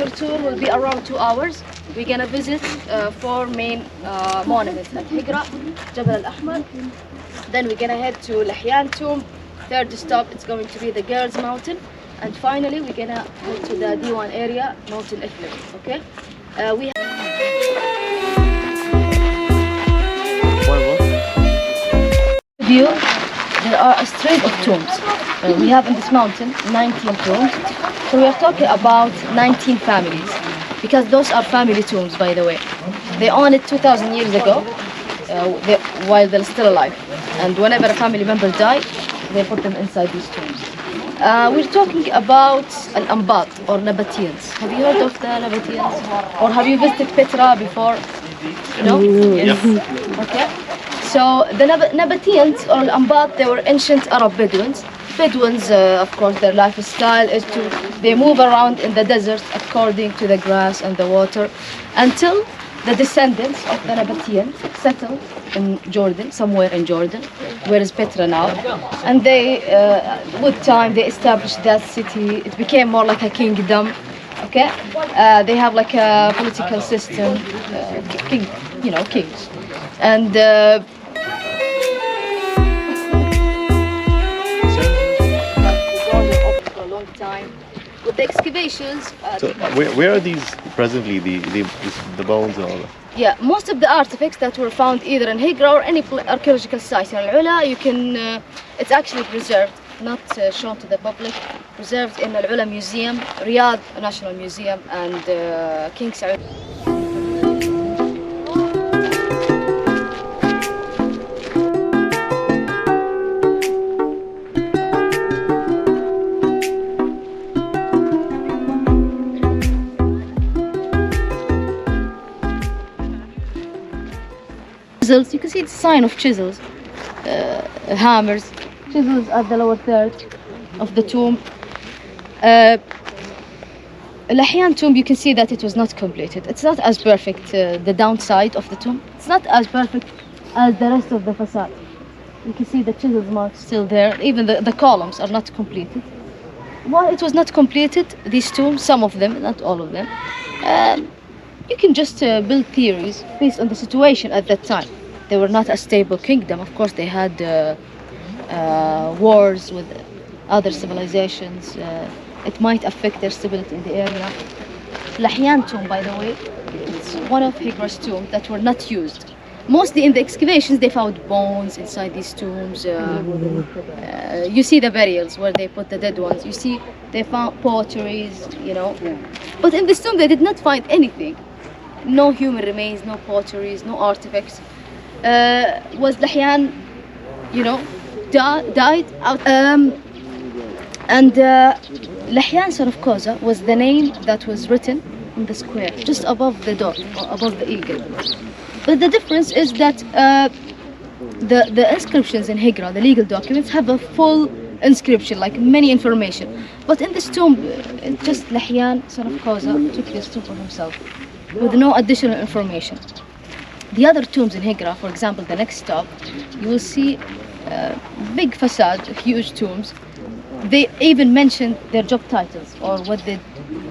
your tour will be around 2 hours. We're gonna visit 4 main monuments like Hegra, Jabal Al-Ahmar. Then we're gonna head to Lihyan tomb. Third stop, it's going to be the Girls Mountain. And finally, we're gonna head to the Diwan area, Mountain Ithlib, okay? We have view, there are a string of tombs. We have in this mountain 19 tombs. So we are talking about 19 families, because those are family tombs, by the way. They owned it 2,000 years ago, while they're still alive. And whenever a family member died, they put them inside these tombs. We're talking about Al-Anbat or Nabataeans. Have you heard of the Nabataeans? Or have you visited Petra before? No? Yes. Okay. So the Nabataeans or Al-Anbat, they were ancient Arab Bedouins. Bedouins, of course, their lifestyle is they move around in the desert according to the grass and the water, until the descendants of the Nabataean settled in Jordan, somewhere in Jordan, where is Petra now. And they, with time, they established that city. It became more like a kingdom. Okay, they have like a political system, kings, and. Time with the excavations. So where are these presently, the bones and all that? Yeah, most of the artifacts that were found either in Hegra or any archaeological site in AlUla, you can, it's actually preserved, not shown to the public, preserved in AlUla Museum, Riyadh National Museum, and King Saud. You can see the sign of chisels, hammers, chisels at the lower third of the tomb. Lihyan tomb, you can see that it was not completed. It's not as perfect, the downside of the tomb. It's not as perfect as the rest of the facade. You can see the chisels marks still there. Even the columns are not completed. While it was not completed, these tombs, some of them, not all of them, you can just build theories based on the situation at that time. They were not a stable kingdom. Of course, they had wars with other civilizations. It might affect their stability in the area. Lihyan tomb, by the way, it's one of Hegra's tombs that were not used. Mostly in the excavations, they found bones inside these tombs. You see the burials where they put the dead ones. You see they found potteries, But in this tomb, they did not find anything. No human remains, no potteries, no artifacts. Was Lihyan, died out. And Lihyan, son of Kuza, was the name that was written in the square, just above the door, or above the eagle. But the difference is that the inscriptions in Hegra, the legal documents, have a full inscription, like many information. But in this tomb, just Lihyan, son of Kuza, took this tomb for himself, with no additional information. The other tombs in Hegra, for example, the next stop, you will see big facade, huge tombs. They even mentioned their job titles or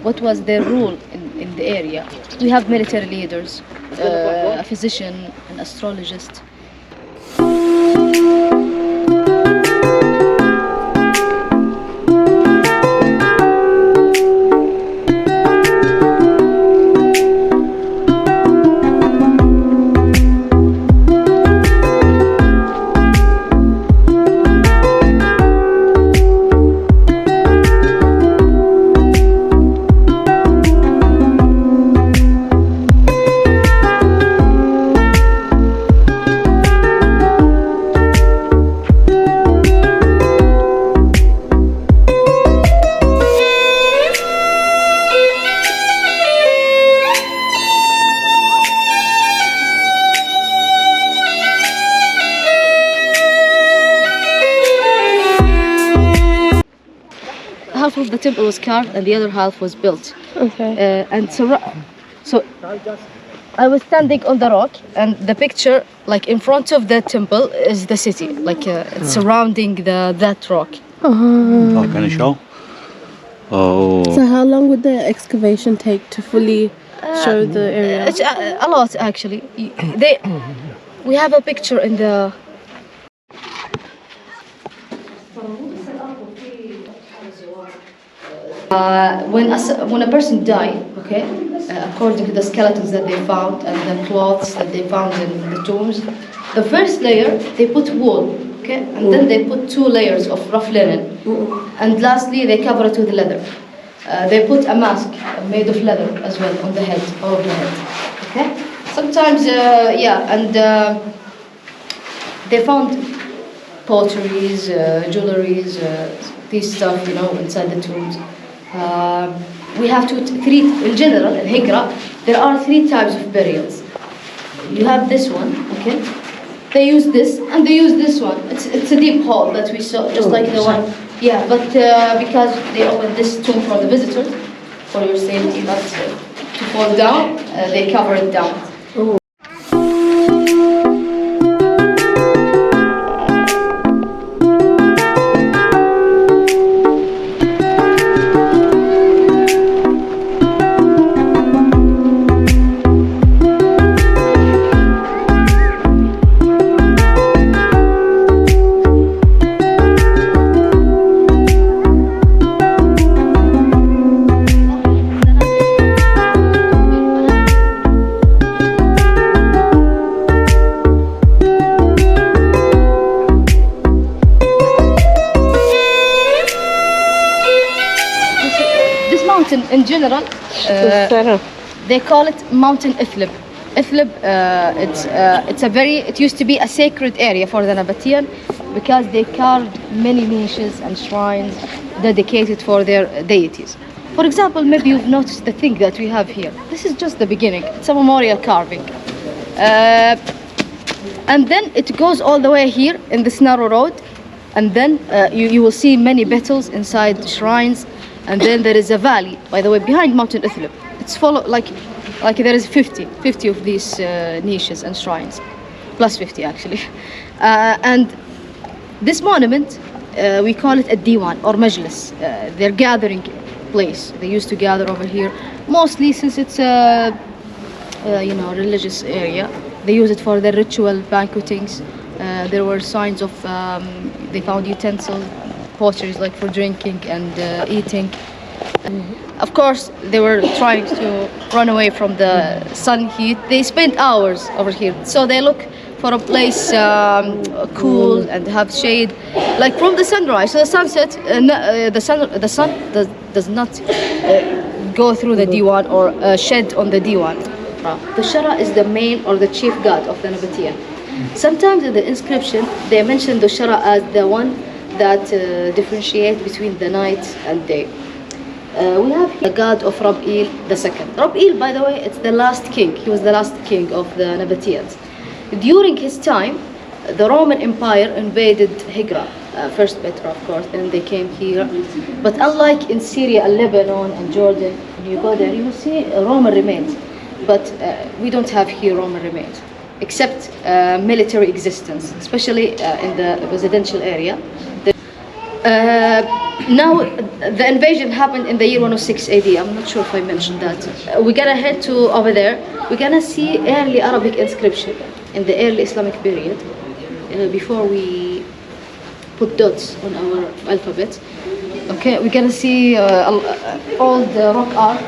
what was their role in the area. We have military leaders, a physician, an astrologist. Half of the temple was carved and the other half was built. Okay. So I was standing on the rock, and the picture, like in front of the temple, is the city, like it's surrounding that rock. Oh, can I show? Oh. So how long would the excavation take to fully show the area? It's a lot actually. We have a picture in the. When a person died, okay, according to the skeletons that they found and the cloths that they found in the tombs, the first layer they put wool, okay, and then they put 2 layers of rough linen, and lastly they cover it with leather. They put a mask made of leather as well on the head, over the head, okay. Sometimes, they found potteries, jewelries, these stuff, inside the tombs. We have to treat, in general, in Hegra, there are 3 types of burials. You have this one, okay? They use this, and they use this one. It's a deep hole that we saw, just like the one. Yeah, but because they opened this tomb for the visitors, for your safety, not to fall down, they cover it down. In general, they call it Mountain Ithlib. Ithlib, it used to be a sacred area for the Nabataean because they carved many niches and shrines dedicated for their deities. For example, maybe you've noticed the thing that we have here. This is just the beginning. It's a memorial carving. And then it goes all the way here in this narrow road. And then you will see many battles inside shrines. And then there is a valley, by the way, behind Mountain Ithlib. It's full of, like there is 50 of these niches and shrines, plus 50 actually. And this monument, we call it a Diwan or Majlis, their gathering place. They used to gather over here, mostly since it's a religious area. They use it for their ritual banquetings. There were signs of, they found utensils, potteries like for drinking and eating. Of course, they were trying to run away from the sun heat. They spent hours over here, so they look for a place cool and have shade, like from the sunrise to the sunset. The sun does not go through the Diwan or shed on the Diwan. The Shara is the main or the chief god of the Nabataean. Sometimes in the inscription they mention the Shara as the one that differentiate between the night and day. We have the god of Rab'il II. Rab'il, by the way, it's the last king. He was the last king of the Nabataeans. During his time, the Roman Empire invaded Hegra, first Petra, of course, then they came here. But unlike in Syria and Lebanon and Jordan, when you go there, you will see Roman remains. But we don't have here Roman remains, except military existence, especially in the residential area. Now, the invasion happened in the year 106 AD. I'm not sure if I mentioned that. We're gonna head to over there. We're gonna see early Arabic inscription in the early Islamic period, before we put dots on our alphabet. Okay, we're gonna see all the rock art.